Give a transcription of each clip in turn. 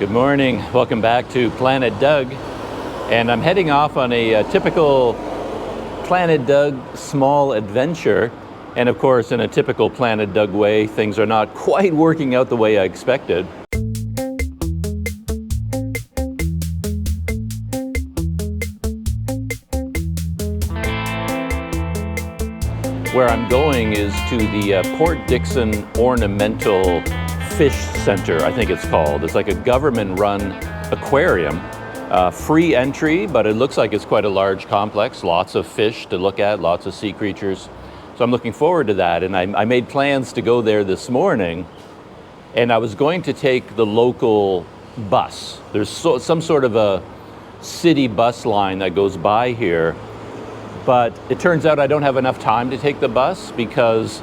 Good morning. Welcome back to Planet Doug. And I'm heading off on a typical Planet Doug small adventure. And of course, in a typical Planet Doug way, things are not quite working out the way I expected. Where I'm going is to the Port Dickson Ornamental Fish Center, I think it's called. It's like a government-run aquarium. Free entry, but it looks like it's quite a large complex. Lots of fish to look at, lots of sea creatures. So I'm looking forward to that, and I made plans to go there this morning, and I was going to take the local bus. There's some sort of a city bus line that goes by here, but it turns out I don't have enough time to take the bus because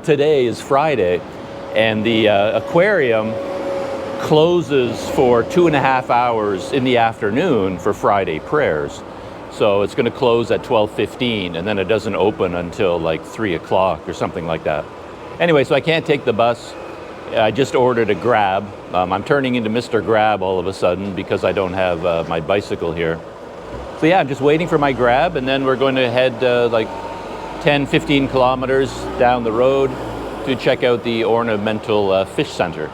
today is Friday, and the aquarium closes for 2.5 hours in the afternoon for Friday prayers. So it's going to close at 12:15, and then it doesn't open until like 3 o'clock or something like that. Anyway, so I can't take the bus. I just ordered a Grab. I'm turning into Mr. Grab all of a sudden because I don't have my bicycle here. So yeah, I'm just waiting for my Grab, and then we're going to head like 10-15 kilometers down the road to check out the Ornamental Fish Center.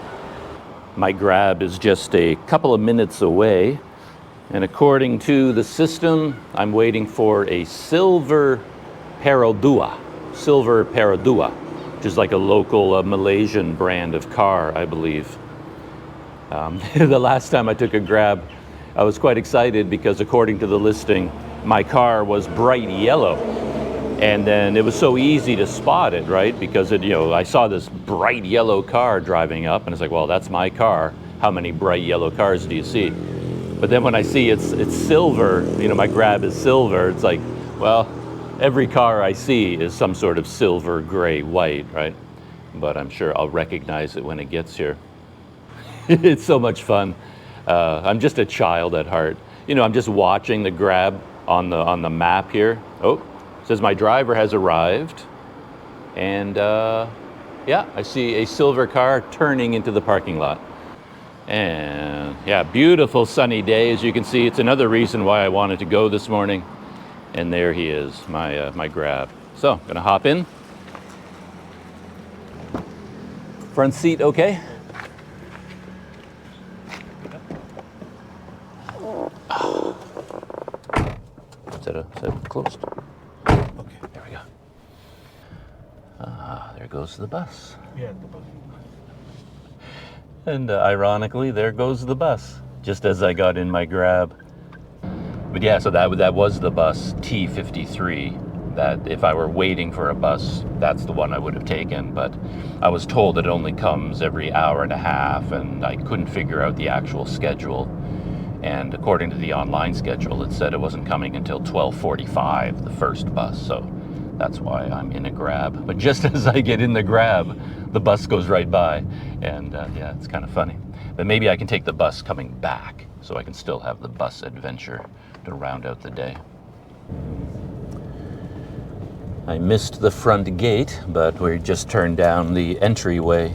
My Grab is just a couple of minutes away, and according to the system, I'm waiting for a silver Perodua, which is like a local Malaysian brand of car, I believe. The last time I took a Grab, I was quite excited because according to the listing, my car was bright yellow. And then it was so easy to spot it, right? Because I saw this bright yellow car driving up, and it's like, well, that's my car. How many bright yellow cars do you see? But then when I see it's silver, my Grab is silver, it's like, well, every car I see is some sort of silver, gray, white, right? But I'm sure I'll recognize it when it gets here. It's so much fun. I'm just a child at heart. I'm just watching the Grab on the map here. Oh. Says my driver has arrived, and yeah, I see a silver car turning into the parking lot. And yeah, beautiful sunny day. As you can see, it's another reason why I wanted to go this morning. And there he is, my Grab. So, gonna hop in. Front seat okay? Is that closed? Okay, there we go. There goes the bus. Yeah, the bus. And ironically, there goes the bus, just as I got in my Grab. But yeah, so that was the bus T53, that if I were waiting for a bus, that's the one I would have taken. But I was told it only comes every hour and a half, and I couldn't figure out the actual schedule. And according to the online schedule, it said it wasn't coming until 12:45, the first bus. So that's why I'm in a Grab. But just as I get in the Grab, the bus goes right by. And yeah, it's kind of funny. But maybe I can take the bus coming back so I can still have the bus adventure to round out the day. I missed the front gate, but we just turned down the entryway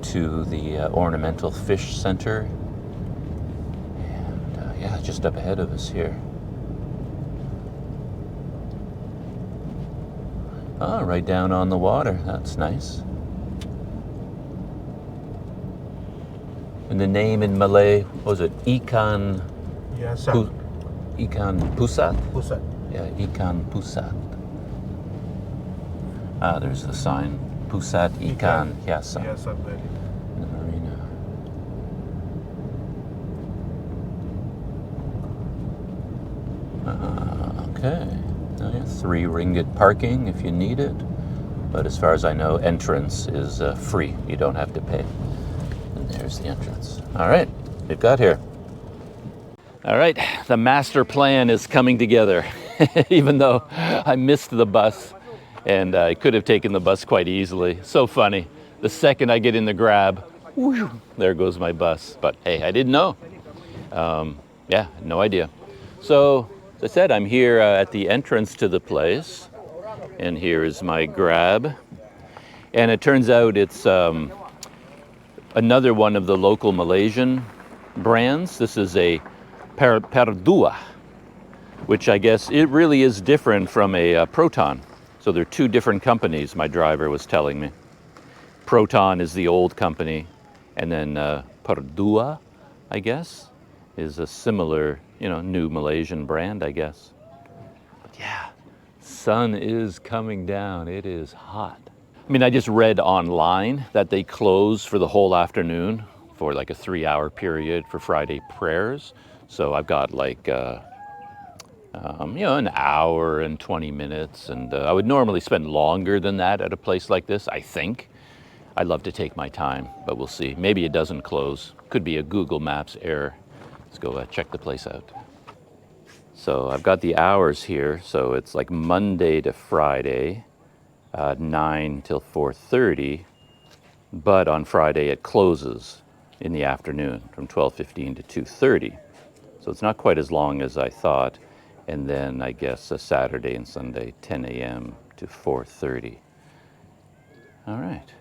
to the Ornamental Fish Center. Yeah, just up ahead of us here. Oh, right down on the water. That's nice. And the name in Malay, what was it? Ikan... Hiasan. Ikan Pusat? Pusat. Yeah, Ikan Pusat. Ah, there's the sign. Pusat Ikan Hiasan. Hiasan, very. In the marina. Okay. Oh, yeah, 3 ringgit parking if you need it. But as far as I know, entrance is free. You don't have to pay. And there's the entrance. All right, we've got here. All right, the master plan is coming together. Even though I missed the bus, and I could have taken the bus quite easily. So funny. The second I get in the Grab, whoosh, there goes my bus. But hey, I didn't know. Yeah, no idea. So, as I said, I'm here at the entrance to the place, and here is my Grab. And it turns out it's another one of the local Malaysian brands. This is a Perdua, which I guess it really is different from a Proton. So they're two different companies, my driver was telling me. Proton is the old company, and then Perdua, I guess, is a similar, new Malaysian brand, I guess. But yeah, sun is coming down. It is hot. I mean, I just read online that they close for the whole afternoon for like a 3-hour period for Friday prayers. So I've got like, an hour and 20 minutes. And I would normally spend longer than that at a place like this, I think. I love to take my time, but we'll see. Maybe it doesn't close. Could be a Google Maps error. Let's go check the place out. So I've got the hours here. So it's like Monday to Friday, 9 till 4:30. But on Friday it closes in the afternoon from 12:15 to 2:30. So it's not quite as long as I thought. And then I guess a Saturday and Sunday, 10 a.m. to 4:30. All right.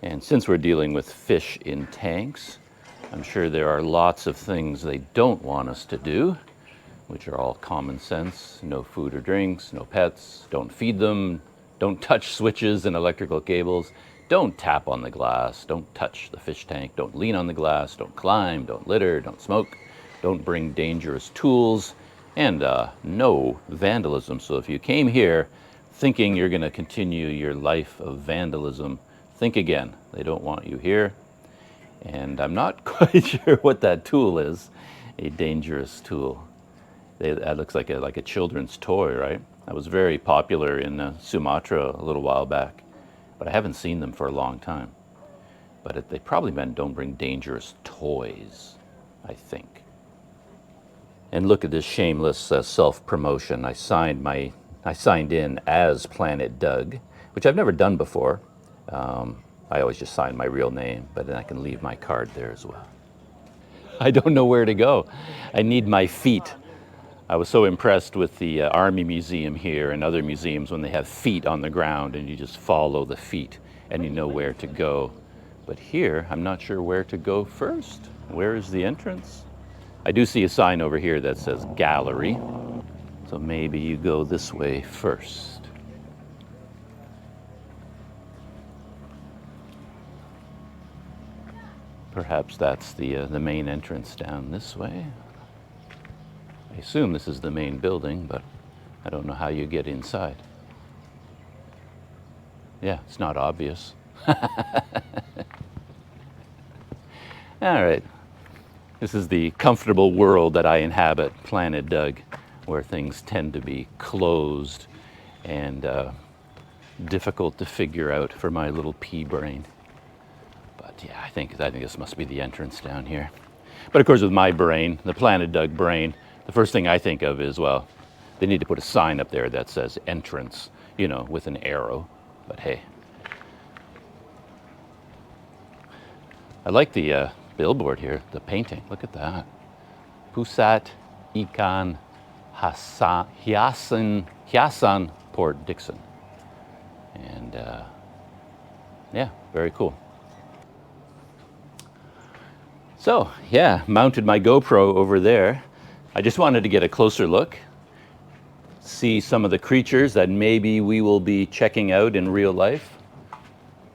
And since we're dealing with fish in tanks, I'm sure there are lots of things they don't want us to do, which are all common sense. No food or drinks, no pets, don't feed them, don't touch switches and electrical cables, don't tap on the glass, don't touch the fish tank, don't lean on the glass, don't climb, don't litter, don't smoke, don't bring dangerous tools, and no vandalism. So if you came here thinking you're going to continue your life of vandalism, think again. They don't want you here. And I'm not quite sure what that tool is, a dangerous tool. That looks like a children's toy, right? That was very popular in Sumatra a little while back, but I haven't seen them for a long time. But they probably meant don't bring dangerous toys, I think. And look at this shameless self-promotion. I signed in as Planet Doug, which I've never done before. I always just sign my real name, but then I can leave my card there as well. I don't know where to go. I need my feet. I was so impressed with the Army Museum here and other museums when they have feet on the ground and you just follow the feet and you know where to go. But here, I'm not sure where to go first. Where is the entrance? I do see a sign over here that says gallery. So maybe you go this way first. Perhaps that's the main entrance down this way. I assume this is the main building, but I don't know how you get inside. Yeah, it's not obvious. All right. This is the comfortable world that I inhabit, Planet Doug, where things tend to be closed and difficult to figure out for my little pea brain. But yeah, I think this must be the entrance down here. But of course, with my brain, the Planet Doug brain, the first thing I think of is, well, they need to put a sign up there that says entrance, with an arrow. But hey. I like the billboard here, the painting. Look at that. Pusat, Ikan, Hiasan, Port Dickson. And yeah, very cool. So yeah, mounted my GoPro over there. I just wanted to get a closer look, see some of the creatures that maybe we will be checking out in real life.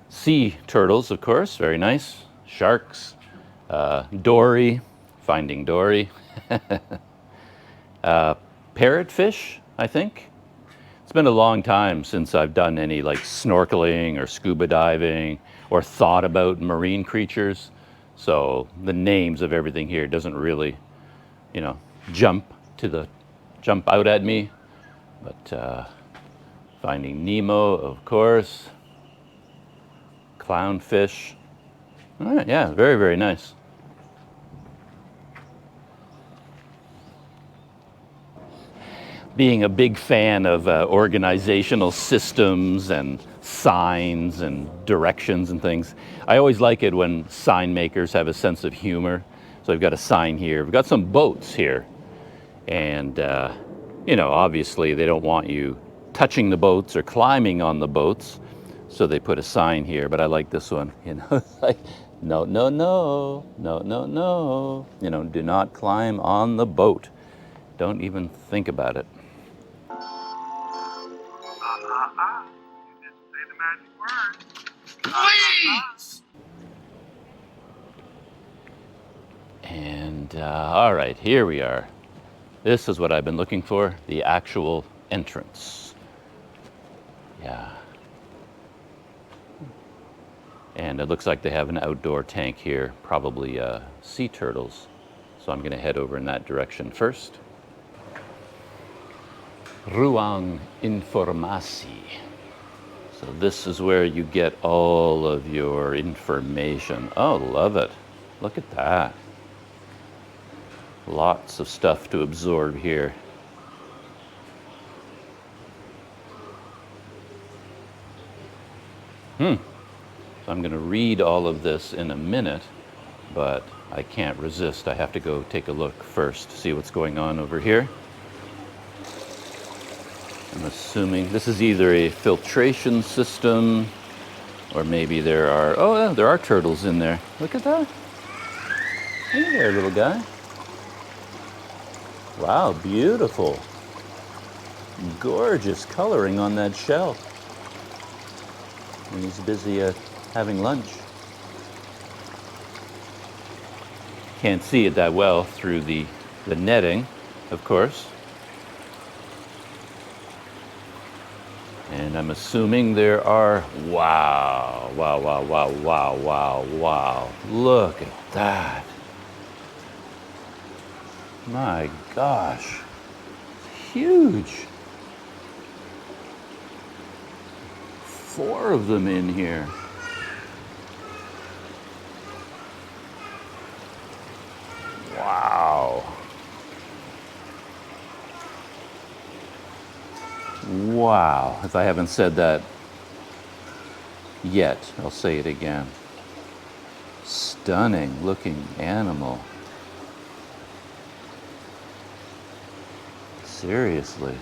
Sea turtles, of course, very nice. Sharks, dory, finding dory. Parrotfish, I think. It's been a long time since I've done any like snorkeling or scuba diving or thought about marine creatures. So the names of everything here doesn't really, jump out at me. But Finding Nemo, of course. Clownfish. All right, yeah, very, very nice. Being a big fan of organizational systems and signs and directions and things, I always like it when sign makers have a sense of humor. So I've got a sign here. We've got some boats here. And, obviously they don't want you touching the boats or climbing on the boats. So they put a sign here, but I like this one, like No, no, no, no, no, no. You know, do not climb on the boat. Don't even think about it. You didn't say the magic word. Please! And all right, here we are. This is what I've been looking for, the actual entrance. Yeah. And it looks like they have an outdoor tank here, probably sea turtles. So I'm gonna head over in that direction first. Ruang Informasi. So this is where you get all of your information. Oh, love it. Look at that. Lots of stuff to absorb here. So I'm going to read all of this in a minute, but I can't resist. I have to go take a look first, see what's going on over here. I'm assuming this is either a filtration system, or maybe there are, oh yeah, there are turtles in there. Look at that. Hey there, little guy. Wow, beautiful. Gorgeous coloring on that shell. And he's busy having lunch. Can't see it that well through the netting, of course. And I'm assuming there are, wow, wow, wow, wow, wow, wow, wow. Look at that. My gosh, huge. 4 of them in here. Wow. Wow. If I haven't said that yet, I'll say it again. Stunning looking animal. Seriously.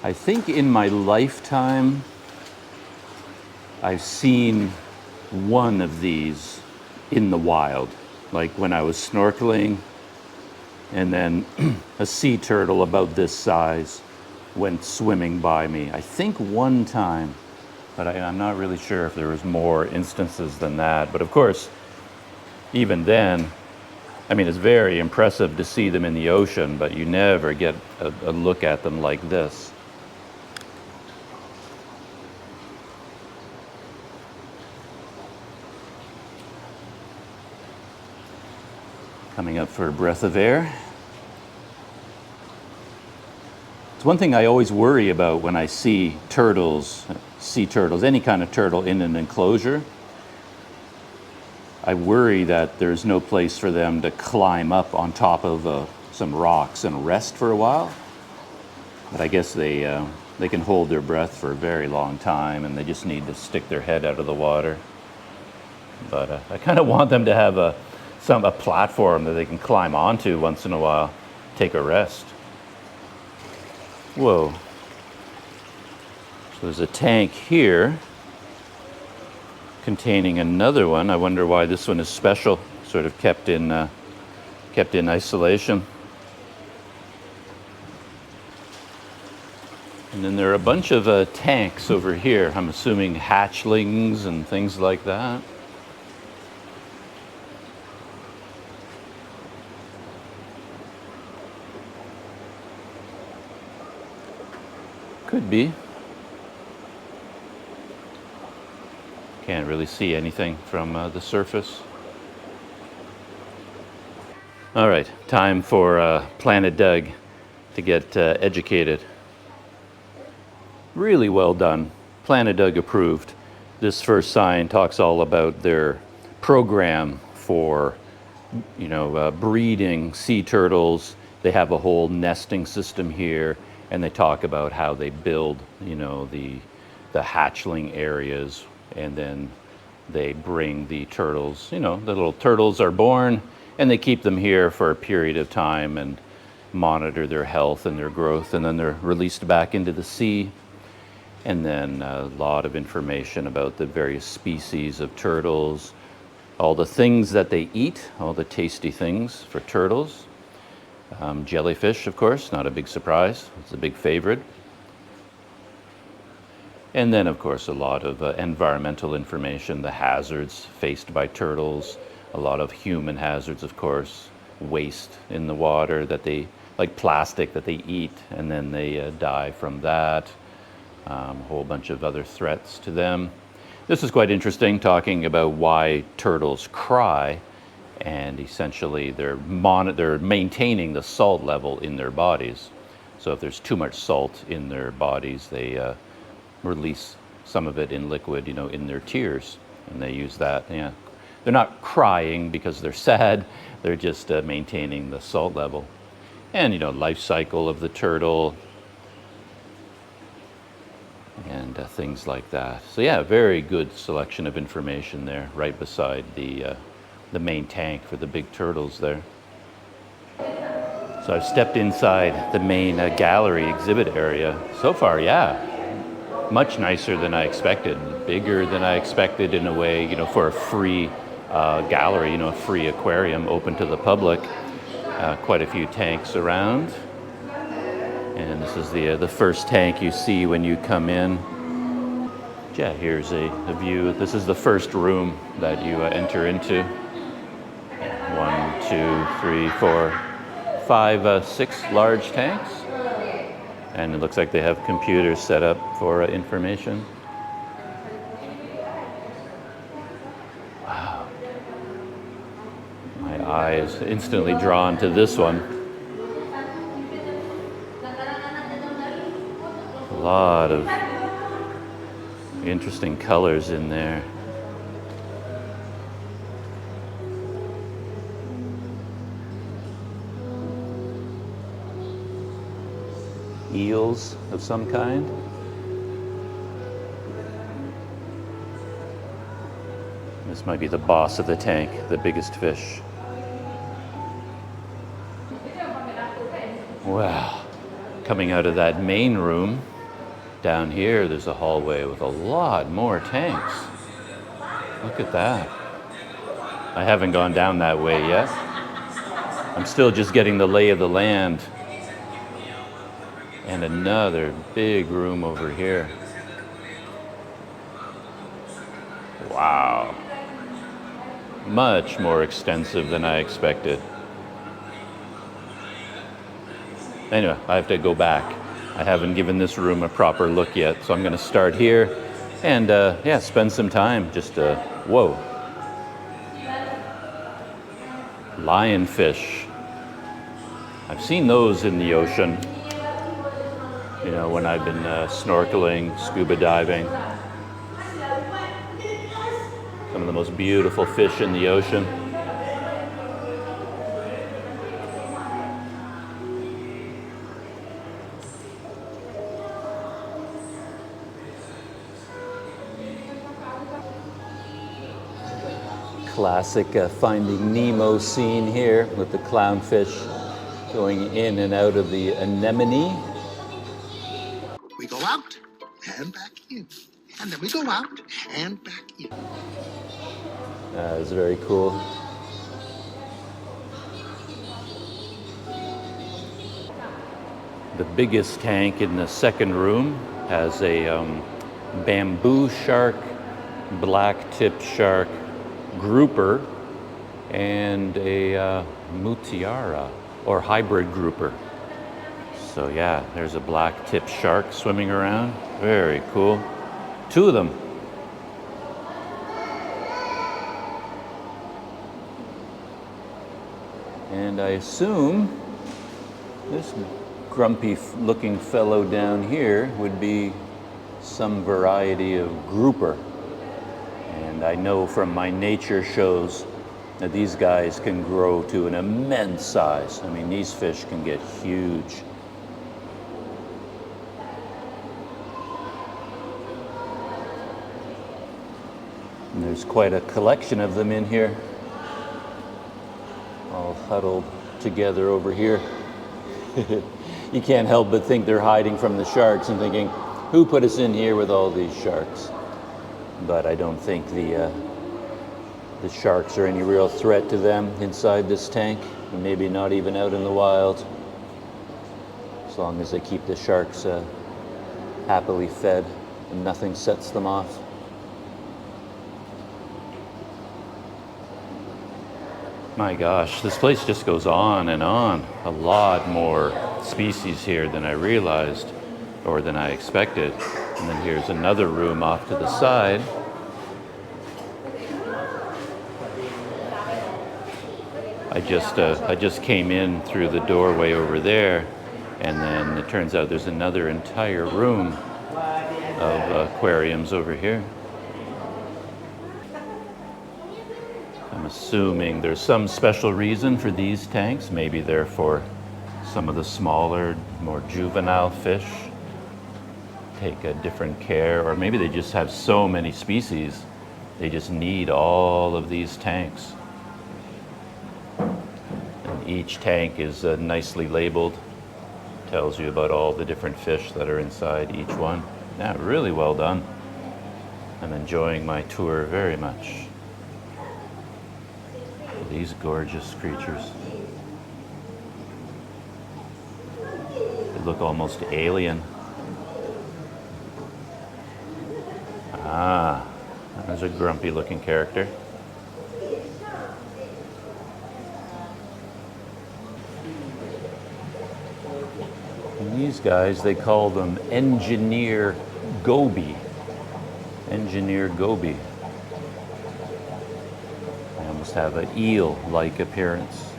I think in my lifetime, I've seen one of these in the wild, like when I was snorkeling, and then a sea turtle about this size went swimming by me. I think one time, but I'm not really sure if there was more instances than that. But of course, even then, I mean, it's very impressive to see them in the ocean, but you never get a look at them like this. Coming up for a breath of air. It's one thing I always worry about when I see turtles, sea turtles, any kind of turtle in an enclosure. I worry that there's no place for them to climb up on top of some rocks and rest for a while. But I guess they can hold their breath for a very long time, and they just need to stick their head out of the water. But I kind of want them to have a platform that they can climb onto once in a while, take a rest. Whoa. So there's a tank here containing another one. I wonder why this one is special, sort of kept in isolation. And then there are a bunch of tanks over here. I'm assuming hatchlings and things like that. Could be. Can't really see anything from the surface. All right, time for Planet Doug to get educated. Really well done. Planet Doug approved. This first sign talks all about their program for, breeding sea turtles. They have a whole nesting system here, and they talk about how they build, the hatchling areas, and then they bring the turtles, you know, the little turtles are born and they keep them here for a period of time and monitor their health and their growth, and then they're released back into the sea. And then a lot of information about the various species of turtles, all the things that they eat, all the tasty things for turtles. Jellyfish, of course, not a big surprise. It's a big favorite. And then, of course, a lot of environmental information, the hazards faced by turtles, a lot of human hazards, of course, waste in the water that they, like plastic that they eat, and then they die from that. A whole bunch of other threats to them. This is quite interesting, talking about why turtles cry, and essentially they're maintaining the salt level in their bodies. So if there's too much salt in their bodies, they release some of it in liquid, you know, in their tears, and they use that. Yeah, they're not crying because they're sad; they're just maintaining the salt level. And you know, life cycle of the turtle, and things like that. So yeah, very good selection of information there, right beside the main tank for the big turtles there. So I've stepped inside the main gallery exhibit area. So far, yeah, much nicer than I expected, bigger than I expected in a way, you know, for a free gallery, you know, a free aquarium open to the public. Quite a few tanks around. And this is the first tank you see when you come in. Yeah, here's a view. This is the first room that you enter into. 1, 2, 3, 4, 5, 6 large tanks. And it looks like they have computers set up for information. Wow. My eye is instantly drawn to this one. A lot of interesting colors in there. Eels of some kind. This might be the boss of the tank, the biggest fish. Wow. Coming out of that main room, down here there's a hallway with a lot more tanks. Look at that. I haven't gone down that way yet. I'm still just getting the lay of the land. And another big room over here. Wow. Much more extensive than I expected. Anyway, I have to go back. I haven't given this room a proper look yet, so I'm going to start here and yeah, spend some time. Just whoa, lionfish. I've seen those in the ocean. You know, when I've been snorkeling, scuba diving. Some of the most beautiful fish in the ocean. Classic Finding Nemo scene here with the clownfish going in and out of the anemone. We go out and back in, and then we go out and back in. That is very cool. The biggest tank in the second room has a bamboo shark, black-tipped shark, grouper, and a mutiara, or hybrid grouper. So yeah, there's a black-tipped shark swimming around. Very cool. 2 of them. And I assume this grumpy-looking fellow down here would be some variety of grouper. And I know from my nature shows that these guys can grow to an immense size. I mean, these fish can get huge. And there's quite a collection of them in here, all huddled together over here. You can't help but think they're hiding from the sharks and thinking, who put us in here with all these sharks? But I don't think the sharks are any real threat to them inside this tank, and maybe not even out in the wild, as long as they keep the sharks happily fed and nothing sets them off. My gosh, this place just goes on and on. A lot more species here than I realized or than I expected. And then here's another room off to the side. I just came in through the doorway over there, and then it turns out there's another entire room of aquariums over here. I'm assuming there's some special reason for these tanks. Maybe they're for some of the smaller, more juvenile fish. Take a different care, or maybe they just have so many species, they just need all of these tanks. And each tank is nicely labeled, tells you about all the different fish that are inside each one. Yeah, really well done. I'm enjoying my tour very much. These gorgeous creatures. They look almost alien. Ah, there's a grumpy looking character. And these guys, they call them engineer goby. Engineer goby. They almost have an eel-like appearance.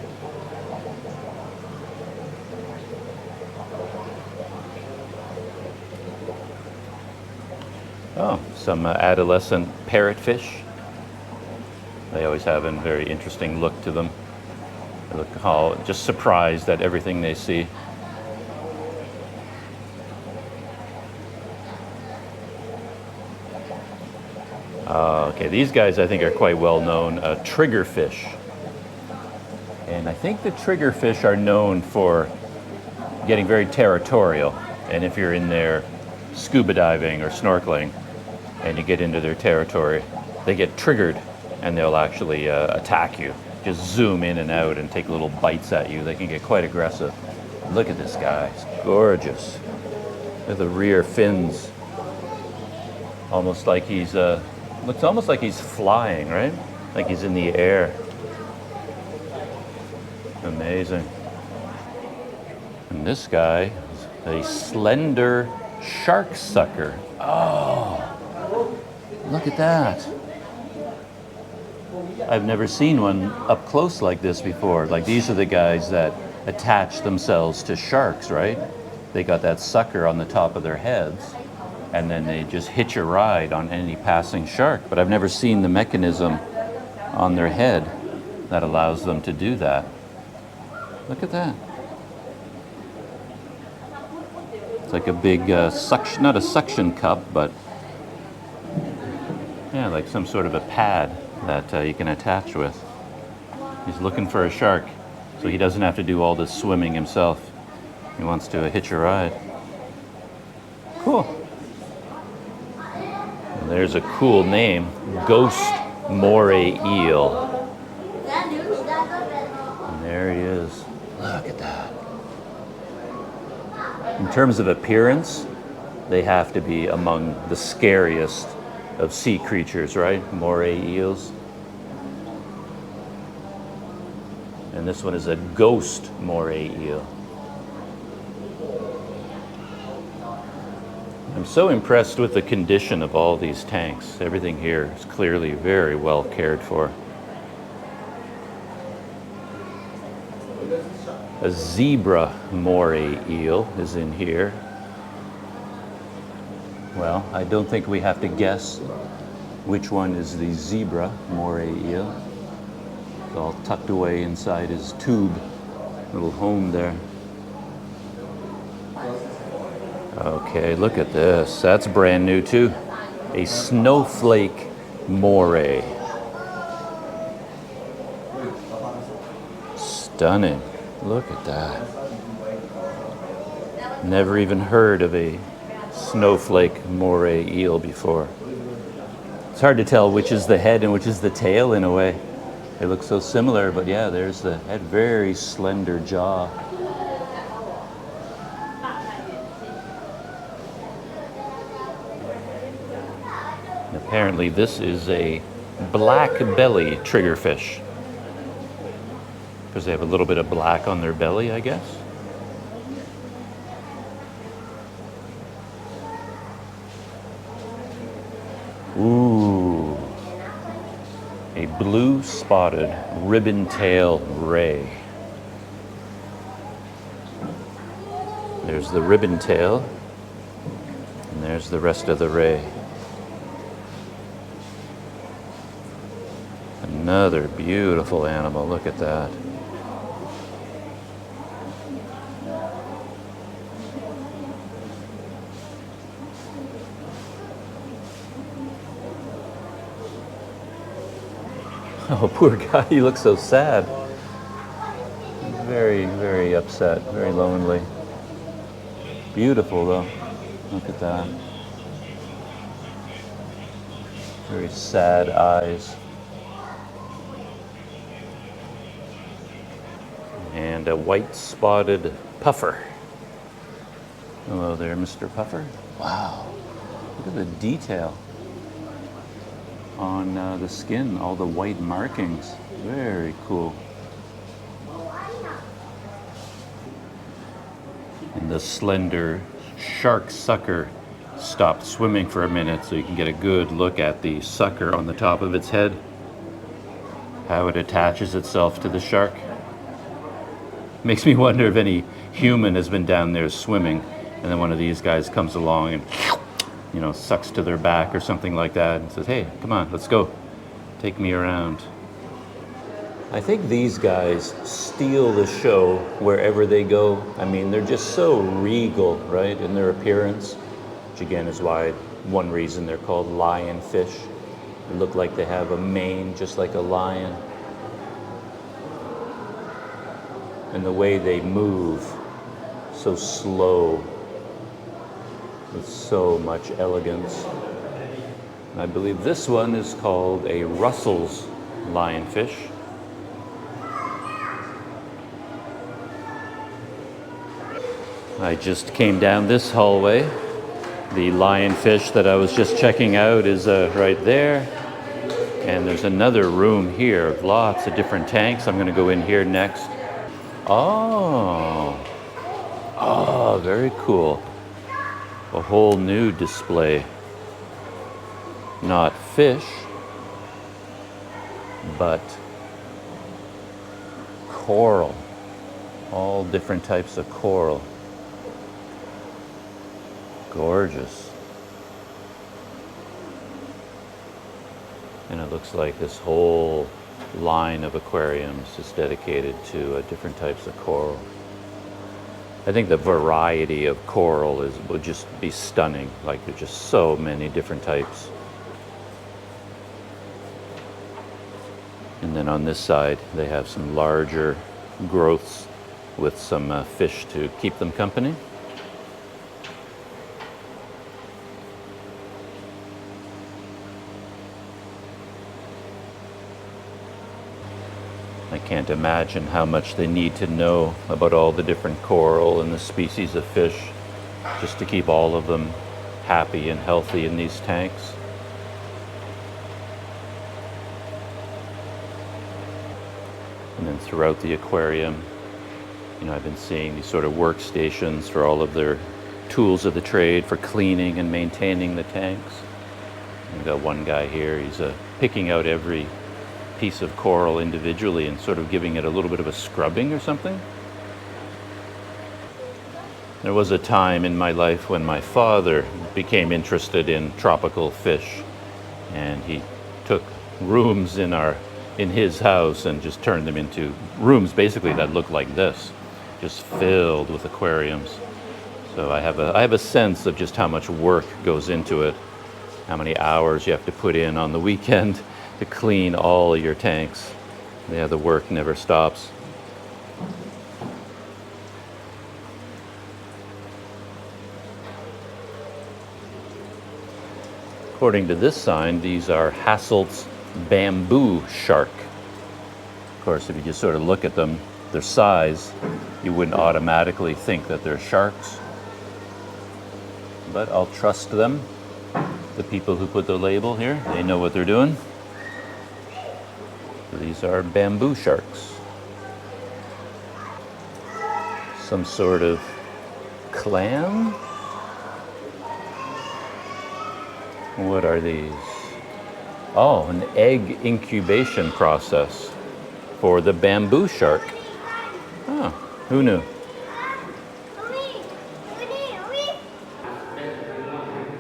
Oh, some adolescent parrotfish. They always have a very interesting look to them. They look all just surprised at everything they see. Okay, these guys I think are quite well known, triggerfish. And I think the triggerfish are known for getting very territorial. And if you're in there scuba diving or snorkeling and you get into their territory, they get triggered and they'll actually attack you. Just zoom in and out and take little bites at you. They can get quite aggressive. Look at this guy, it's gorgeous. Look at the rear fins. Almost like he's, looks almost like he's flying, right? Like he's in the air. Amazing. And this guy is a slender shark sucker. Oh, look at that. I've never seen one up close like this before. Like these are the guys that attach themselves to sharks, right? They got that sucker on the top of their heads and then they just hitch a ride on any passing shark. But I've never seen the mechanism on their head that allows them to do that. Look at that. It's like a big suction, not a suction cup, but yeah, like some sort of a pad that you can attach with. He's looking for a shark, so he doesn't have to do all this swimming himself. He wants to hitch a ride. Cool. And there's a cool name, Ghost Moray Eel. And there he is. Look at that. In terms of appearance, they have to be among the scariest of sea creatures, right? Moray eels. And this one is a ghost moray eel. I'm so impressed with the condition of all these tanks. Everything here is clearly very well cared for. A zebra moray eel is in here. Well, I don't think we have to guess which one is the zebra moray eel. It's all tucked away inside his tube, little home there. Okay, look at this. That's brand new too. A snowflake moray. Stunning. Look at that. Never even heard of a snowflake moray eel before. It's hard to tell which is the head and which is the tail in a way. They look so similar, but yeah, there's the head, very slender jaw. And apparently this is a black belly triggerfish, because they have a little bit of black on their belly, I guess. Ooh, a blue spotted ribbon tail ray. There's the ribbon tail, and there's the rest of the ray. Another beautiful animal, look at that. Oh, poor guy, he looks so sad. Very, very upset, very lonely. Beautiful though, look at that. Very sad eyes. And a white spotted puffer. Hello there, Mr. Puffer. Wow, look at the detail on the skin, all the white markings. Very cool. And the slender shark sucker stopped swimming for a minute so you can get a good look at the sucker on the top of its head, how it attaches itself to the shark. Makes me wonder if any human has been down there swimming and then one of these guys comes along and, you know, sucks to their back or something like that and says, hey, come on, let's go. Take me around. I think these guys steal the show wherever they go. I mean, they're just so regal, right, in their appearance, which again is why one reason they're called lionfish. They look like they have a mane just like a lion. And the way they move, so slow, with so much elegance. And I believe this one is called a Russell's lionfish. I just came down this hallway. The lionfish that I was just checking out is right there. And there's another room here, lots of different tanks. I'm gonna go in here next. Oh, very cool. A whole new display. Not fish, but coral. All different types of coral. Gorgeous. And it looks like this whole line of aquariums is dedicated to different types of coral. I think the variety of coral would just be stunning. Like there's just so many different types. And then on this side, they have some larger growths with some fish to keep them company. I can't imagine how much they need to know about all the different coral and the species of fish just to keep all of them happy and healthy in these tanks. And then throughout the aquarium, you know, I've been seeing these sort of workstations for all of their tools of the trade for cleaning and maintaining the tanks. We've got one guy here, he's picking out every piece of coral individually and sort of giving it a little bit of a scrubbing or something. There was a time in my life when my father became interested in tropical fish, and he took rooms in his house and just turned them into rooms basically that looked like this, just filled with aquariums. So I have a sense of just how much work goes into it. how many hours you have to put in on the weekend to clean all your tanks. Yeah, the work never stops. According to this sign, these are Hasselt's bamboo shark. Of course, if you just sort of look at them, their size, you wouldn't automatically think that they're sharks. But I'll trust them. The people who put the label here, they know what they're doing. So these are bamboo sharks. Some sort of clam? What are these? Oh, an egg incubation process for the bamboo shark. Oh, who knew?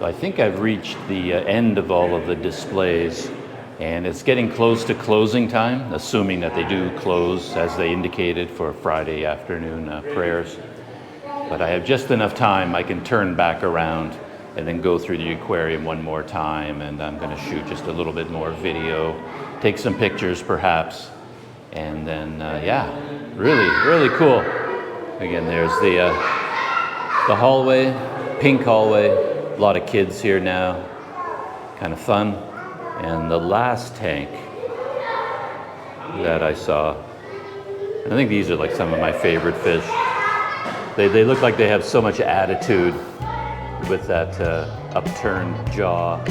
I think I've reached the end of all of the displays, and it's getting close to closing time, assuming that they do close as they indicated for Friday afternoon prayers. But I have just enough time I can turn back around and then go through the aquarium one more time, and I'm going to shoot just a little bit more video, take some pictures perhaps, and then yeah, really cool. Again, there's the hallway, pink hallway, a lot of kids here now, kind of fun. And the last tank that I saw, I think these are like some of my favorite fish. They look like they have so much attitude with that upturned jaw.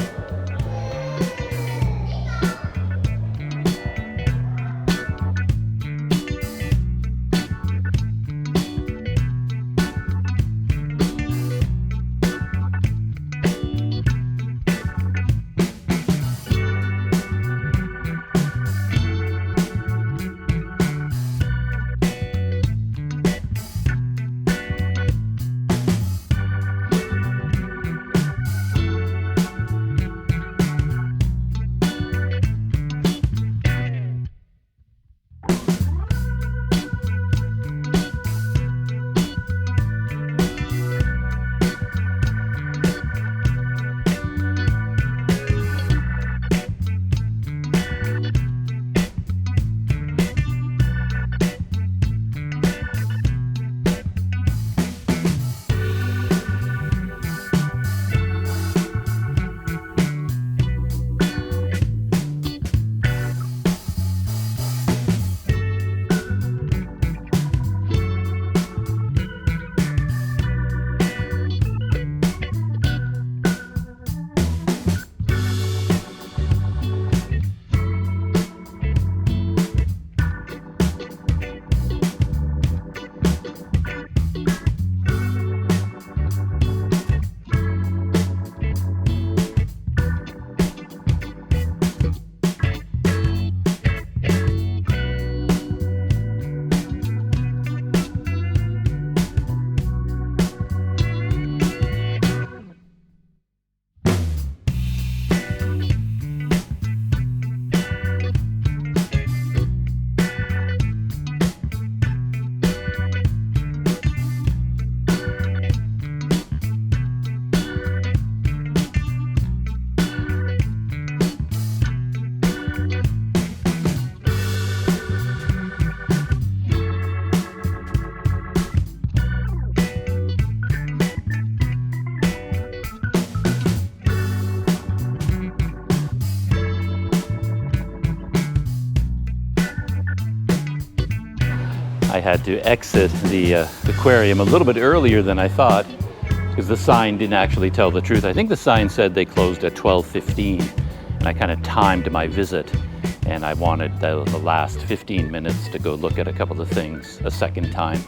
I had to exit the aquarium a little bit earlier than I thought because the sign didn't actually tell the truth. I think the sign said they closed at 12:15, and I kind of timed my visit, and I wanted the last 15 minutes to go look at a couple of things a second time.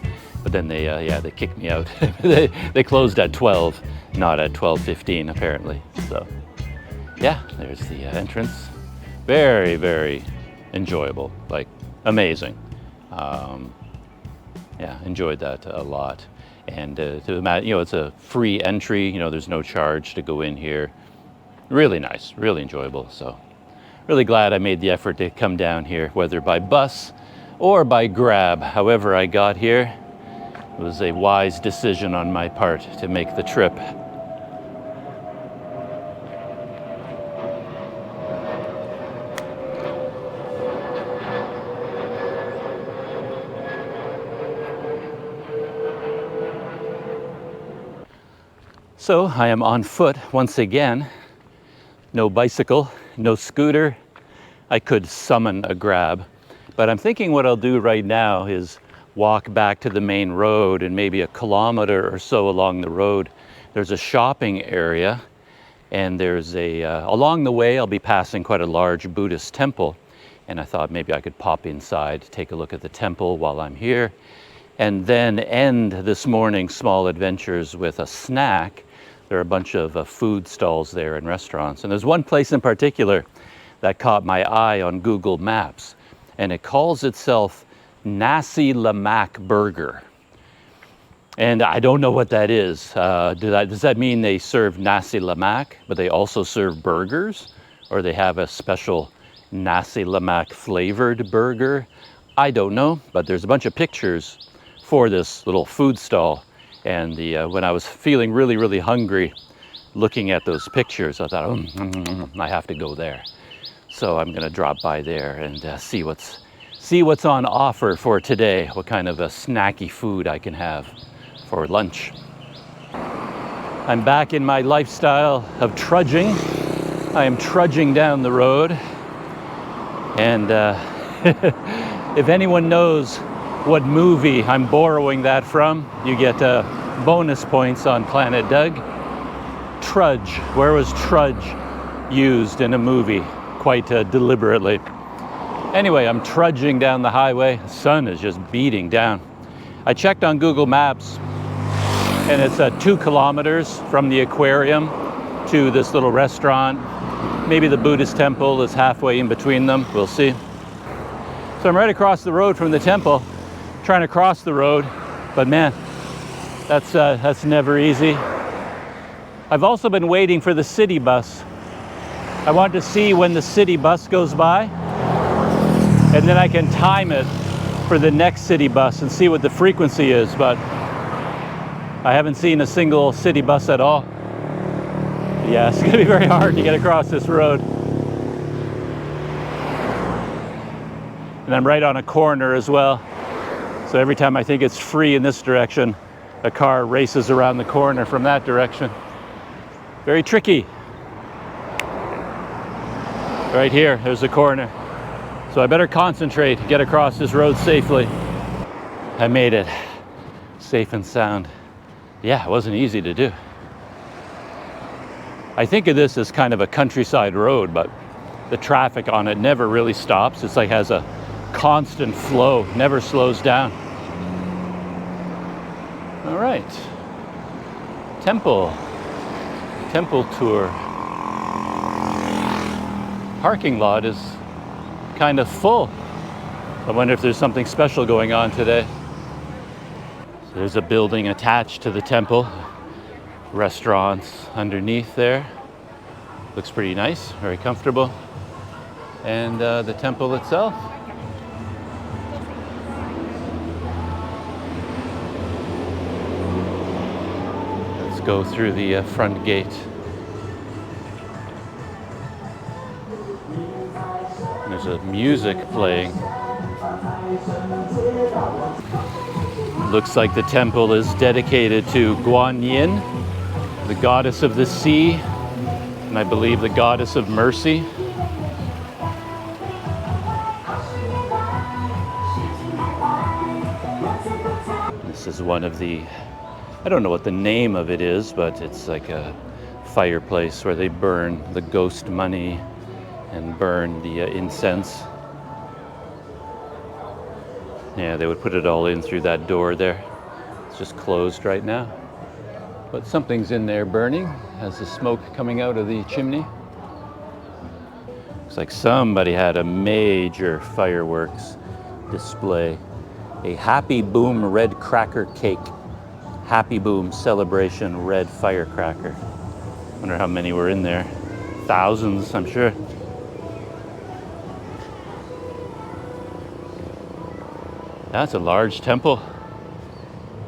But then they kicked me out. they closed at 12, not at 12:15 apparently. So yeah, there's the entrance. Very, very enjoyable, like amazing. Yeah, enjoyed that a lot. And to imagine, it's a free entry, there's no charge to go in here. Really nice, really enjoyable. So really glad I made the effort to come down here, whether by bus or by grab. However I got here, it was a wise decision on my part to make the trip. So I am on foot once again. No bicycle, no scooter. I could summon a grab, but I'm thinking what I'll do right now is walk back to the main road, and maybe a kilometer or so along the road there's a shopping area, and there's along the way I'll be passing quite a large Buddhist temple, and I thought maybe I could pop inside, take a look at the temple while I'm here, and then end this morning's small adventures with a snack. There are a bunch of food stalls there and restaurants, and there's one place in particular that caught my eye on Google Maps, and it calls itself Nasi Lemak Burger. And I don't know what that is. Does that mean they serve Nasi Lemak, but they also serve burgers? Or they have a special Nasi Lemak flavored burger? I don't know, but there's a bunch of pictures for this little food stall. And when I was feeling really, really hungry, looking at those pictures, I thought, I have to go there. So I'm gonna drop by there and see what's on offer for today, what kind of a snacky food I can have for lunch. I'm back in my lifestyle of trudging. I am trudging down the road, and if anyone knows what movie I'm borrowing that from, you get bonus points on Planet Doug. Trudge. Where was trudge used in a movie? Quite deliberately. Anyway, I'm trudging down the highway. The sun is just beating down. I checked on Google Maps, and it's 2 kilometers from the aquarium to this little restaurant. Maybe the Buddhist temple is halfway in between them. We'll see. So I'm right across the road from the temple, trying to cross the road, but man, that's never easy. I've also been waiting for the city bus. I want to see when the city bus goes by, and then I can time it for the next city bus and see what the frequency is, but I haven't seen a single city bus at all. Yeah, it's gonna be very hard to get across this road. And I'm right on a corner as well. So every time I think it's free in this direction, a car races around the corner from that direction. Very tricky. Right here, there's a corner. So I better concentrate, get across this road safely. I made it, safe and sound. Yeah, it wasn't easy to do. I think of this as kind of a countryside road, but the traffic on it never really stops. It's like has a constant flow, never slows down. All right, temple tour. Parking lot is kind of full. I wonder if there's something special going on today. So there's a building attached to the temple. Restaurants underneath there. Looks pretty nice, very comfortable. And the temple itself. Let's go through the front gate. There's a music playing. Looks like the temple is dedicated to Guan Yin, the goddess of the sea, and I believe the goddess of mercy. This is one of the, I don't know what the name of it is, but it's like a fireplace where they burn the ghost money and burn the incense. Yeah, they would put it all in through that door there. It's just closed right now. But something's in there burning as the smoke coming out of the chimney. Looks like somebody had a major fireworks display. A Happy Boom red cracker cake. Happy Boom celebration red firecracker. Wonder how many were in there. Thousands, I'm sure. That's a large temple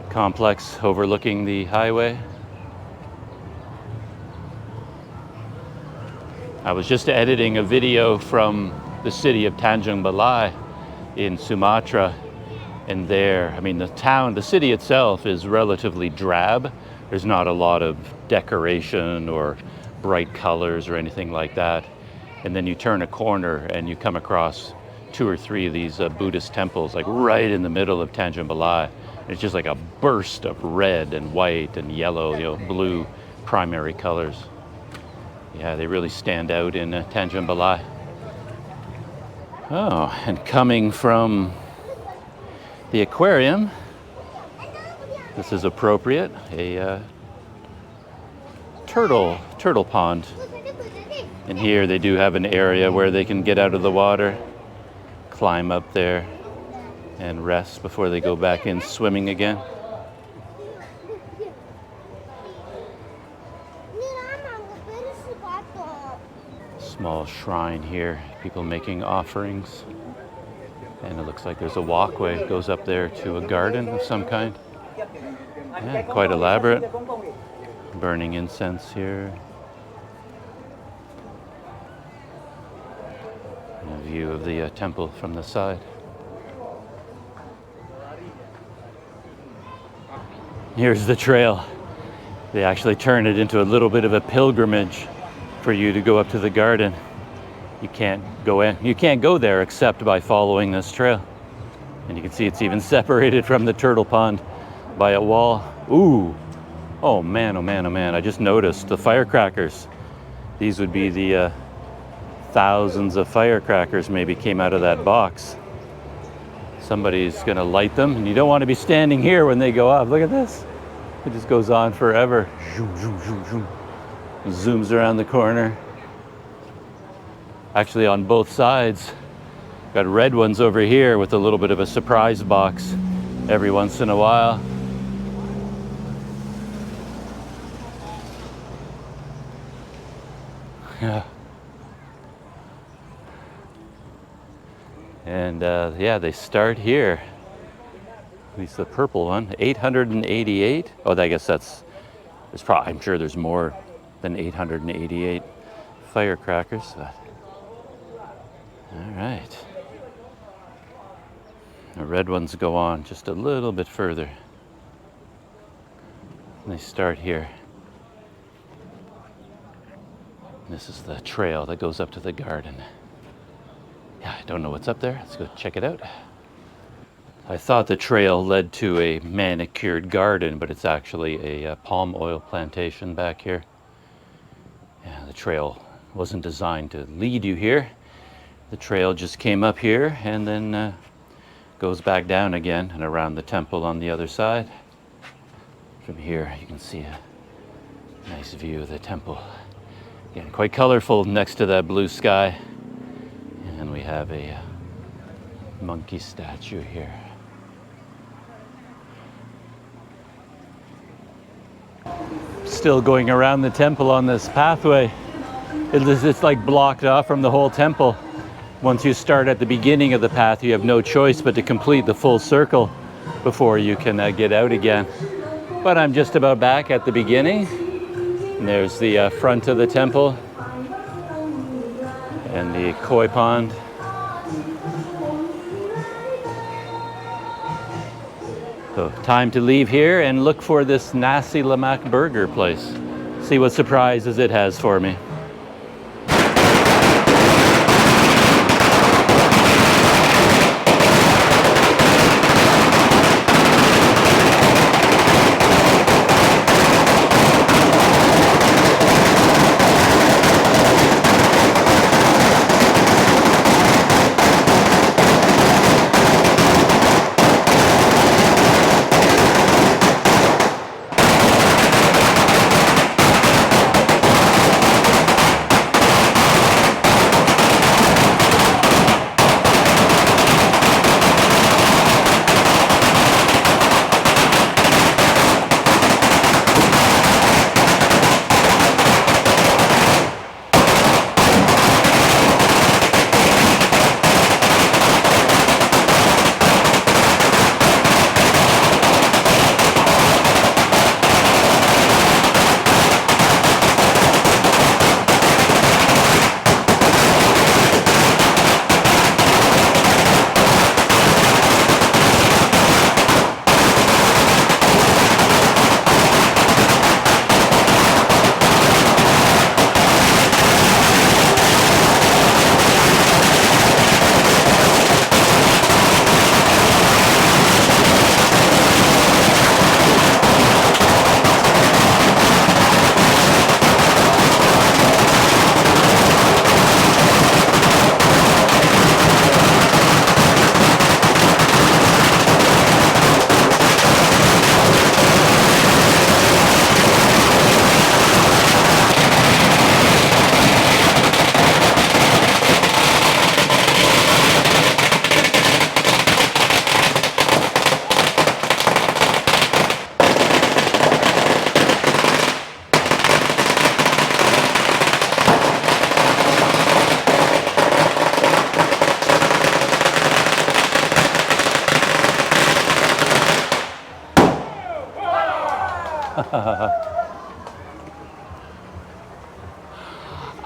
complex overlooking the highway. I was just editing a video from the city of Tanjung Balai in Sumatra, and there, I mean, the city itself is relatively drab, There's not a lot of decoration or bright colors or anything like that. And then you turn a corner and you come across 2 or 3 of these Buddhist temples, like right in the middle of Tanjung Balai. It's just like a burst of red and white and yellow, you know, blue primary colors. Yeah, they really stand out in Tanjung Balai. Oh, and coming from the aquarium, this is appropriate, a turtle pond. And here they do have an area where they can get out of the water, climb up there, and rest before they go back in swimming again. Small shrine here, people making offerings. And it looks like there's a walkway that goes up there to a garden of some kind. Yeah, quite elaborate. Burning incense here. And a view of the temple from the side. Here's the trail. They actually turn it into a little bit of a pilgrimage for you to go up to the garden. You can't go in. You can't go there except by following this trail. And you can see it's even separated from the turtle pond by a wall. Ooh. Oh man, oh man, oh man. I just noticed the firecrackers. These would be the thousands of firecrackers maybe came out of that box. Somebody's gonna light them, and you don't want to be standing here when they go off. Look at this. It just goes on forever. Zoom, zoom, zoom, zoom. Zooms around the corner. Actually on both sides. Got red ones over here with a little bit of a surprise box every once in a while. Yeah. And yeah, they start here. At least the purple one, 888. Oh, I guess there's probably, I'm sure there's more than 888 firecrackers. But. All right. The red ones go on just a little bit further. And they start here. This is the trail that goes up to the garden. Yeah, I don't know what's up there. Let's go check it out. I thought the trail led to a manicured garden, but it's actually a palm oil plantation back here. Yeah, the trail wasn't designed to lead you here. The trail just came up here and then goes back down again and around the temple on the other side. From here you can see a nice view of the temple. Again, quite colorful next to that blue sky. And we have a monkey statue here. Still going around the temple on this pathway. It's like blocked off from the whole temple. Once you start at the beginning of the path, you have no choice but to complete the full circle before you can get out again. But I'm just about back at the beginning. And there's the front of the temple and the koi pond. So time to leave here and look for this Nasi Lemak burger place. See what surprises it has for me.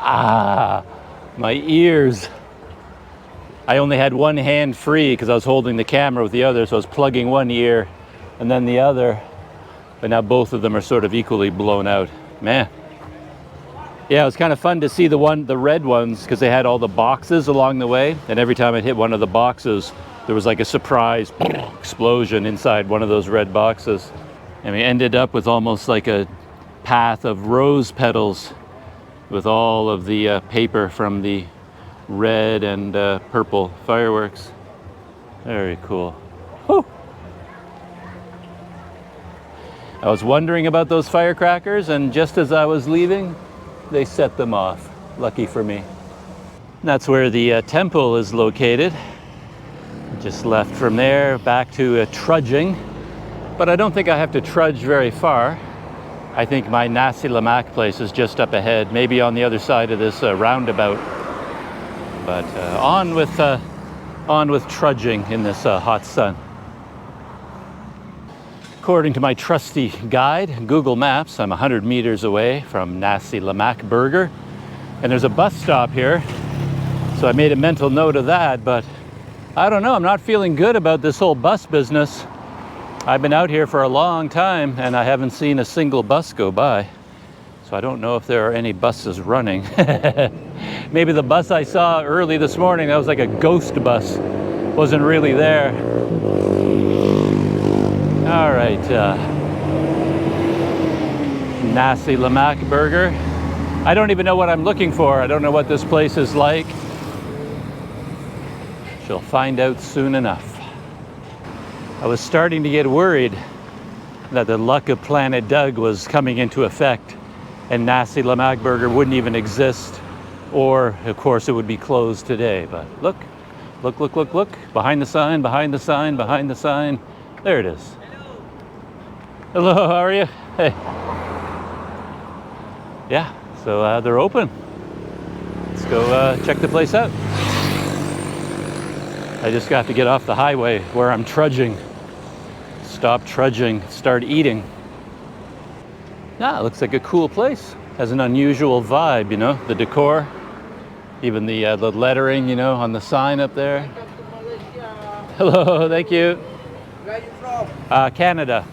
Ah, my ears. I only had one hand free because I was holding the camera with the other, so I was plugging one ear and then the other. But now both of them are sort of equally blown out. Man. Yeah, it was kind of fun to see the red ones, because they had all the boxes along the way, and every time I hit one of the boxes, there was like a surprise explosion inside one of those red boxes. And we ended up with almost like a path of rose petals with all of the paper from the red and purple fireworks. Very cool. Whew. I was wondering about those firecrackers, and just as I was leaving, they set them off. Lucky for me. That's where the temple is located. Just left from there back to trudging, but I don't think I have to trudge very far. I think my Nasi Lemak place is just up ahead, maybe on the other side of this roundabout. But on with trudging in this hot sun. According to my trusty guide, Google Maps, I'm 100 meters away from Nasi Lemak Burger. And there's a bus stop here, so I made a mental note of that, but I don't know, I'm not feeling good about this whole bus business. I've been out here for a long time and I haven't seen a single bus go by. So I don't know if there are any buses running. Maybe the bus I saw early this morning, that was like a ghost bus, wasn't really there. All right, Nasi Lemak Burger. I don't even know what I'm looking for. I don't know what this place is like. She'll find out soon enough. I was starting to get worried that the luck of Planet Doug was coming into effect and Nasi Lemak Burger wouldn't even exist, or of course it would be closed today. But look, look, look, look, look. Behind the sign, behind the sign, behind the sign. There it is. Hello, how are you? Hey. Yeah, so they're open. Let's go check the place out. I just got to get off the highway where I'm trudging. Stop trudging, start eating. Yeah, it looks like a cool place. Has an unusual vibe, you know, the decor, even the lettering, you know, on the sign up there. Hello, thank you. Where are you from? Canada.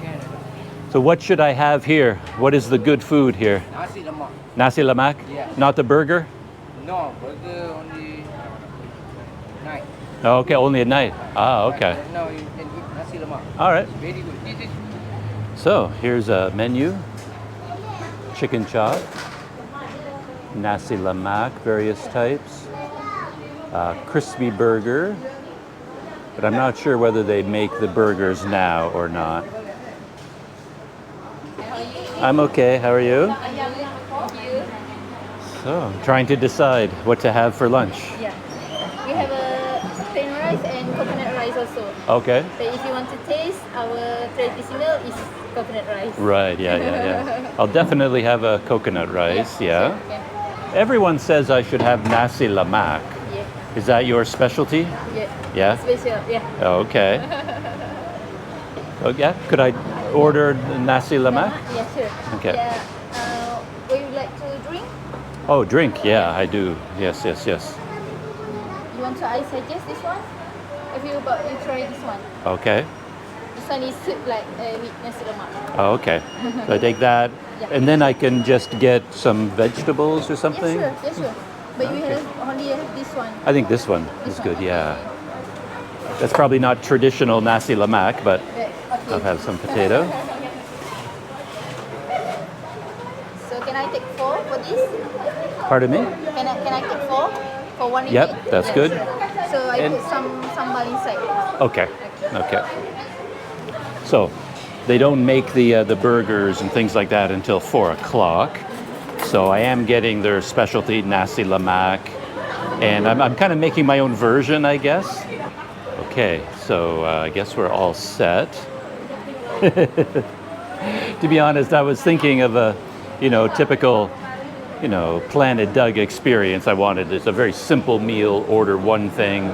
Canada. So what should I have here? What is the good food here? Nasi Lemak. Nasi Lemak? Yeah. Not the burger? No, burger only night. Oh, okay, only at night. Ah, okay. No, you can eat Nasi Lemak. All right. Very good. This is So here's a menu. Chicken chop, Nasi Lemak, various types, crispy burger, but I'm not sure whether they make the burgers now or not. I'm okay, how are you? So, I'm trying to decide what to have for lunch. Yeah. We have a plain rice and coconut rice also. Okay. So if you want to taste, our traditional is coconut rice. Right, yeah. I'll definitely have a coconut rice, yeah. Sure, yeah. Everyone says I should have Nasi Lemak. Yeah. Is that your specialty? Yeah. Yeah? Special, yeah. Oh, okay. Oh, yeah. Could I order Nasi Lemak? Yeah, sure. Okay. Yeah. Would you like to drink? Oh, drink. Yeah, I do. Yes. You want to, I suggest this one? If you try this one. Okay. This one is soup like with nasi lemak. Oh, okay. So I take that, Yeah. and then I can just get some vegetables or something? Yeah, sure. But you Okay. only have this one. I think this one is good, yeah. That's probably not traditional Nasi Lemak, but Okay. I'll have some potato. So can I take 4 for this? Pardon me? Can I take 4 for one? Yep, ringgit? that's good. So I And- put some sambal inside. Okay. So they don't make the burgers and things like that until 4 o'clock. So I am getting their specialty Nasi Lemak, and I'm kind of making my own version, I guess. Okay, so I guess we're all set. To be honest, I was thinking of a, typical, Planet Doug experience. I wanted it's a very simple meal, order one thing,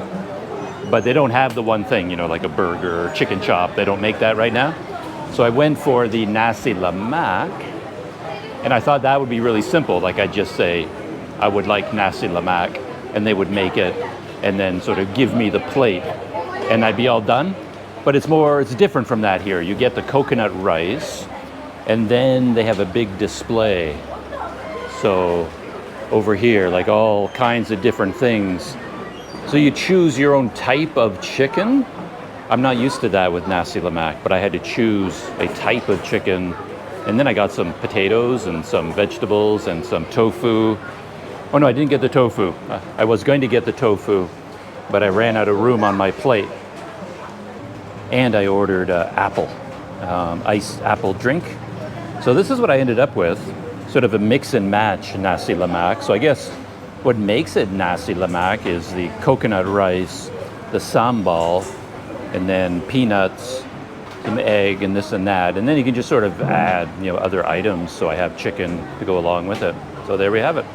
but they don't have the one thing, like a burger or chicken chop. They don't make that right now. So I went for the Nasi Lemak, and I thought that would be really simple. Like I'd just say, I would like Nasi Lemak, and they would make it, and then sort of give me the plate, and I'd be all done. But it's different from that here. You get the coconut rice, and then they have a big display. So over here, like all kinds of different things. So you choose your own type of chicken. I'm not used to that with Nasi Lemak, but I had to choose a type of chicken. And then I got some potatoes and some vegetables and some tofu. Oh no, I didn't get the tofu. I was going to get the tofu, but I ran out of room on my plate. And I ordered apple, iced apple drink. So this is what I ended up with, sort of a mix and match Nasi Lemak. So I guess what makes it Nasi Lemak is the coconut rice, the sambal, and then peanuts, some egg, and this and that. And then you can just sort of add, other items. So I have chicken to go along with it. So there we have it.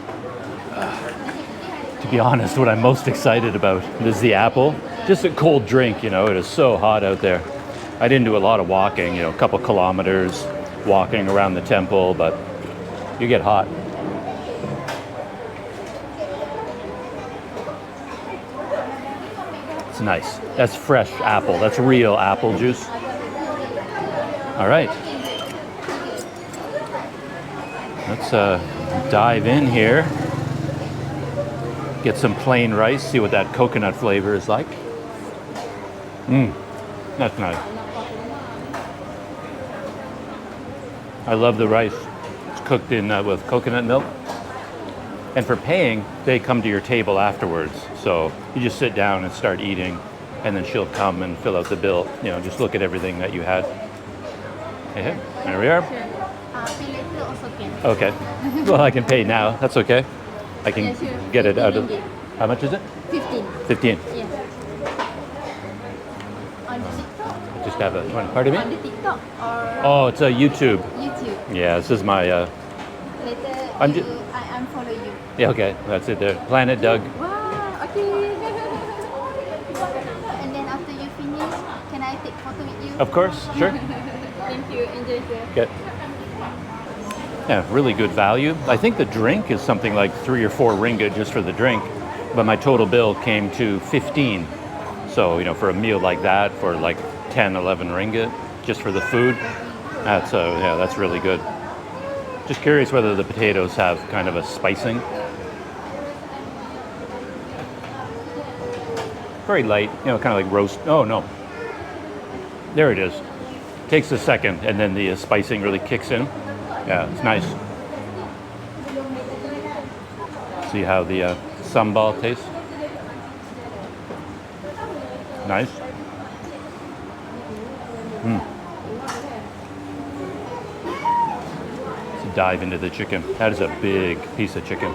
To be honest, what I'm most excited about is the apple. Just a cold drink, it is so hot out there. I didn't do a lot of walking, a couple kilometers walking around the temple, but you get hot. It's nice. That's fresh apple. That's real apple juice. All right. Let's dive in here. Get some plain rice, see what that coconut flavor is like. That's nice. I love the rice. It's cooked in with coconut milk. And for paying, they come to your table afterwards. So you just sit down and start eating, and then she'll come and fill out the bill. Just look at everything that you had. Hey, there we are. Pay later also can. Okay. Well, I can pay now. That's okay. I can get it out of... ringgit. How much is it? 15. 15. Yeah. On the TikTok? Just have a... Pardon me? On the TikTok or Oh, it's a YouTube. YouTube. Yeah, this is my... Later I unfollow you. Yeah, okay. That's it there. Planet Doug. Wow, okay. And then after you finish, can I take photo with you? Of course, sure. Thank you. Enjoy, sir. Okay. Yeah, really good value. I think the drink is something like 3 or 4 ringgit just for the drink, but my total bill came to 15. So, for a meal like that, for like 10, 11 ringgit, just for the food, that's really good. Just curious whether the potatoes have kind of a spicing. Very light, kind of like roast. Oh, no. There it is. Takes a second, and then the spicing really kicks in. Yeah, it's nice. See how the sambal tastes? Nice. Let's dive into the chicken. That is a big piece of chicken.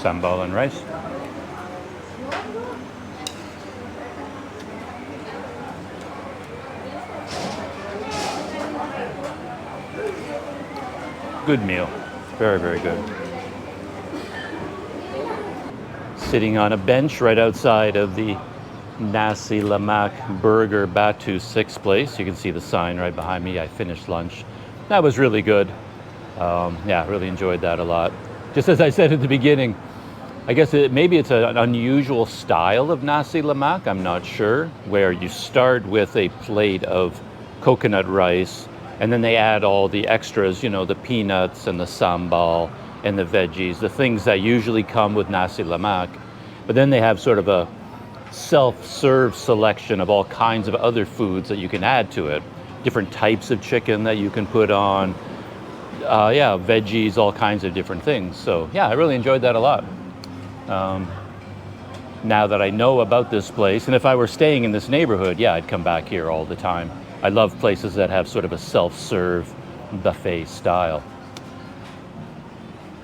Sambal and rice. Good meal. Very, very good. Sitting on a bench right outside of the Nasi Lemak Burger Batu 6 place. You can see the sign right behind me. I finished lunch. That was really good. Really enjoyed that a lot. Just as I said at the beginning, I guess maybe it's an unusual style of Nasi Lemak, I'm not sure, where you start with a plate of coconut rice, and then they add all the extras, the peanuts and the sambal and the veggies, the things that usually come with Nasi Lemak. But then they have sort of a self-serve selection of all kinds of other foods that you can add to it. Different types of chicken that you can put on. Veggies, all kinds of different things. So I really enjoyed that a lot. Now that I know about this place, and if I were staying in this neighborhood, I'd come back here all the time. I love places that have sort of a self-serve buffet style.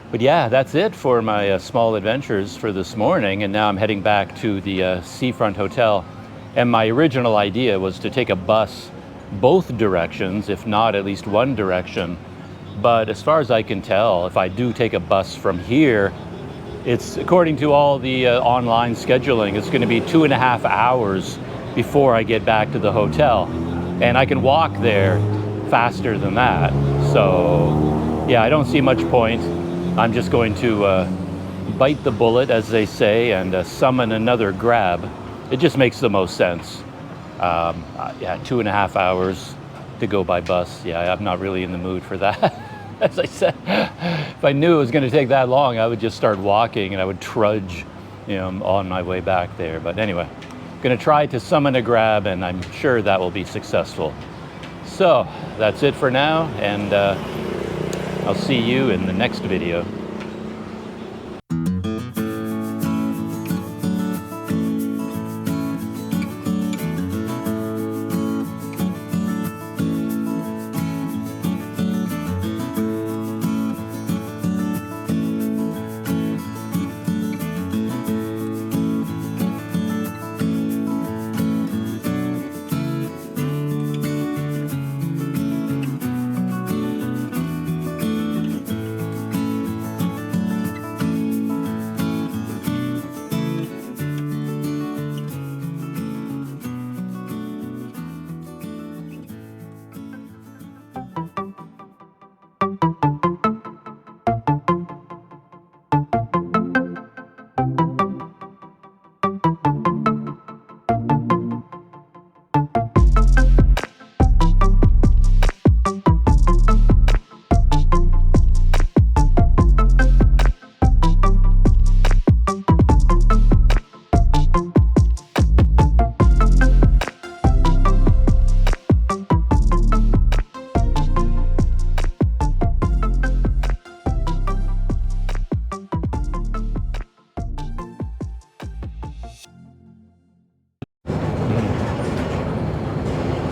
But that's it for my small adventures for this morning. And now I'm heading back to the Seafront Hotel. And my original idea was to take a bus both directions, if not at least one direction. But as far as I can tell, if I do take a bus from here it's according to all the online scheduling, it's going to be 2.5 hours before I get back to the hotel. And I can walk there faster than that. So yeah, I don't see much point. I'm just going to bite the bullet, as they say, and summon another grab. It just makes the most sense. Yeah, 2.5 hours to go by bus. Yeah, I'm not really in the mood for that. As I said, if I knew it was going to take that long, I would just start walking and I would trudge, you know, on my way back there. But anyway, I'm going to try to summon a grab, and I'm sure that will be successful. So that's it for now, and I'll see you in the next video.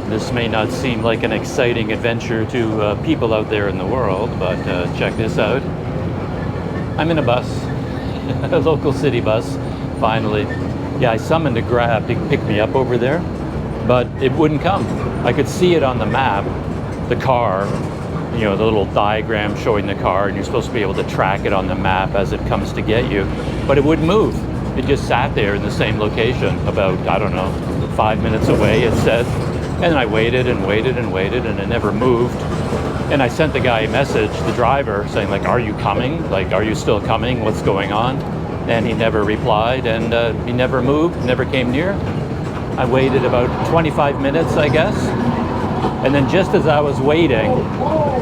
This may not seem like an exciting adventure to people out there in the world, but check this out. I'm in a bus, a local city bus, finally. Yeah, I summoned a grab to pick me up over there, but it wouldn't come. I could see it on the map, the car, you know, the little diagram showing the car, and you're supposed to be able to track it on the map as it comes to get you, but it wouldn't move. It just sat there in the same location, about, I don't know, 5 minutes away, it said. And I waited and waited and waited, and it never moved. And I sent the guy a message, the driver, saying like, are you coming? Like, are you still coming? What's going on? And he never replied, and he never moved, never came near. I waited about 25 minutes, I guess. And then just as I was waiting,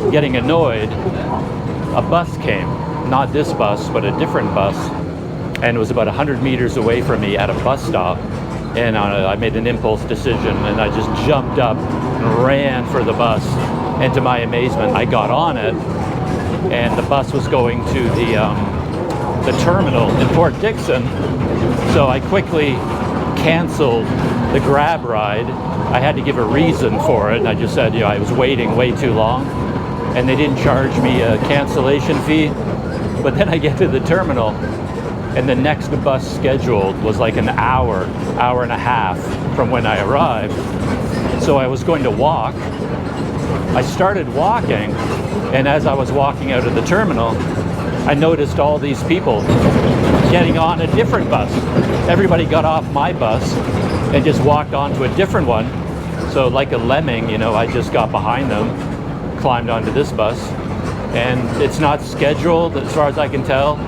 getting annoyed, a bus came. Not this bus, but a different bus. And it was about 100 meters away from me at a bus stop. And I made an impulse decision, and I just jumped up and ran for the bus. And to my amazement, I got on it, and the bus was going to the terminal in Port Dickson. So I quickly canceled the grab ride. I had to give a reason for it, and I just said, you know, I was waiting way too long, and they didn't charge me a cancellation fee. But then I get to the terminal, and the next bus scheduled was like an hour and a half from when I arrived. So I was going to walk. I started walking, and as I was walking out of the terminal, I noticed all these people getting on a different bus. Everybody got off my bus and just walked onto a different one. So like a lemming, you know, I just got behind them, climbed onto this bus, and it's not scheduled as far as I can tell.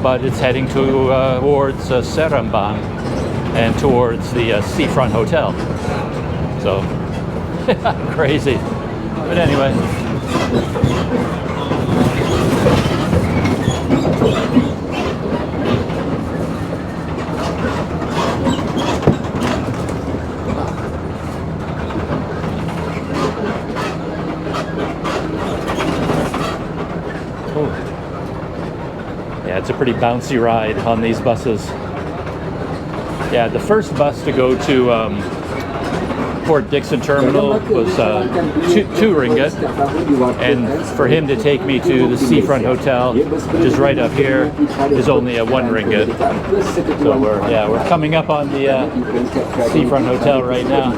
But it's heading towards Seremban and towards the Seafront Hotel. So, crazy. But anyway. Yeah, it's a pretty bouncy ride on these buses. Yeah, the first bus to go to Port Dickson Terminal was 2 ringgit, and for him to take me to the Seafront Hotel, which is right up here, is only a 1 ringgit. So we're coming up on the Seafront Hotel right now.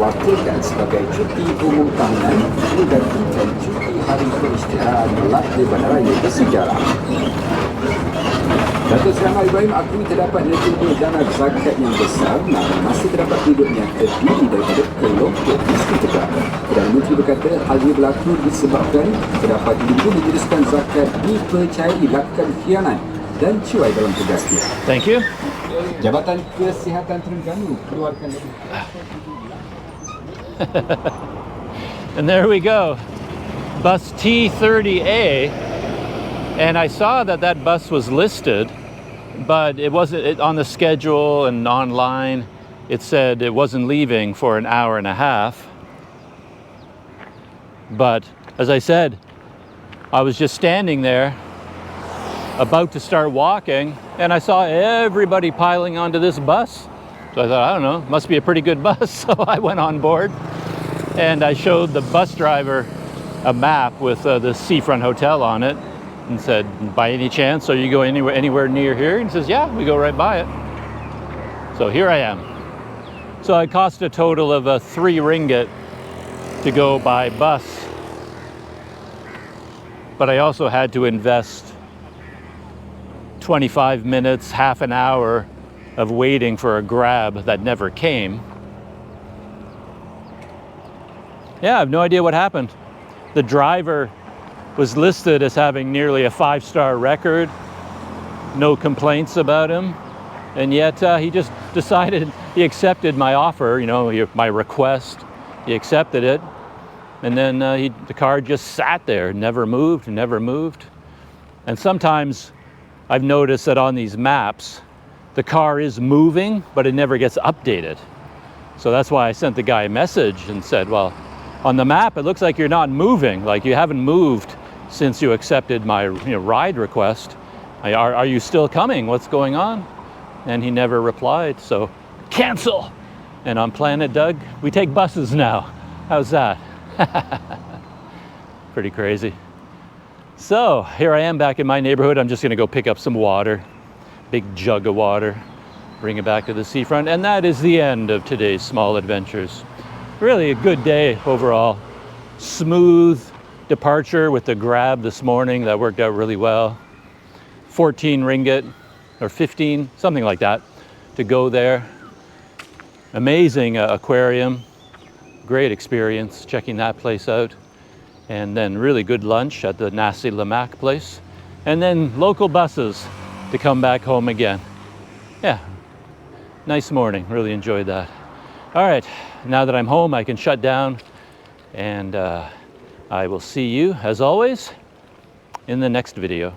Datuk Seri Ibrahim akui terdapat nilai dana zakat yang besar namun masih terdapat penduduk yang terdiri daripada kelompok miskin tegak. Perdana Menteri berkata hal ini berlaku disebabkan terdapat individu menjuruskan zakat dipercayai lakukan khianat dan cuai dalam tugasnya. Thank you. Jabatan Kesihatan Terengganu keluarkan And there we go. Bus T30A. And I saw that that bus was listed, but it wasn't on the schedule and online. It said it wasn't leaving for an hour and a half. But as I said, I was just standing there about to start walking and I saw everybody piling onto this bus. So I thought, I don't know, must be a pretty good bus. So I went on board and I showed the bus driver a map with the Seafront Hotel on it and said, by any chance, are you going anywhere near here? And he says, yeah, we go right by it. So here I am. So it cost a total of 3 ringgit to go by bus. But I also had to invest 25 minutes, half an hour of waiting for a grab that never came. Yeah, I have no idea what happened. The driver was listed as having nearly a 5-star record, no complaints about him, and yet he just decided, he accepted my offer, you know, my request, he accepted it, and then the car just sat there, never moved. And sometimes I've noticed that on these maps, the car is moving, but it never gets updated. So that's why I sent the guy a message and said, well, on the map, it looks like you're not moving, like you haven't moved since you accepted my ride request. Are you still coming? What's going on? And he never replied, so cancel. And on Planet Doug, we take buses now. How's that? Pretty crazy. So here I am back in my neighborhood. I'm just gonna go pick up some water, big jug of water, bring it back to the seafront. And that is the end of today's small adventures. Really a good day overall. Smooth departure with the grab this morning. That worked out really well. 14 ringgit or 15, something like that, to go there. Amazing aquarium. Great experience checking that place out. And then really good lunch at the Nasi Lemak place. And then local buses to come back home again. Yeah, nice morning. Really enjoyed that. All right, now that I'm home, I can shut down and I will see you, as always, in the next video.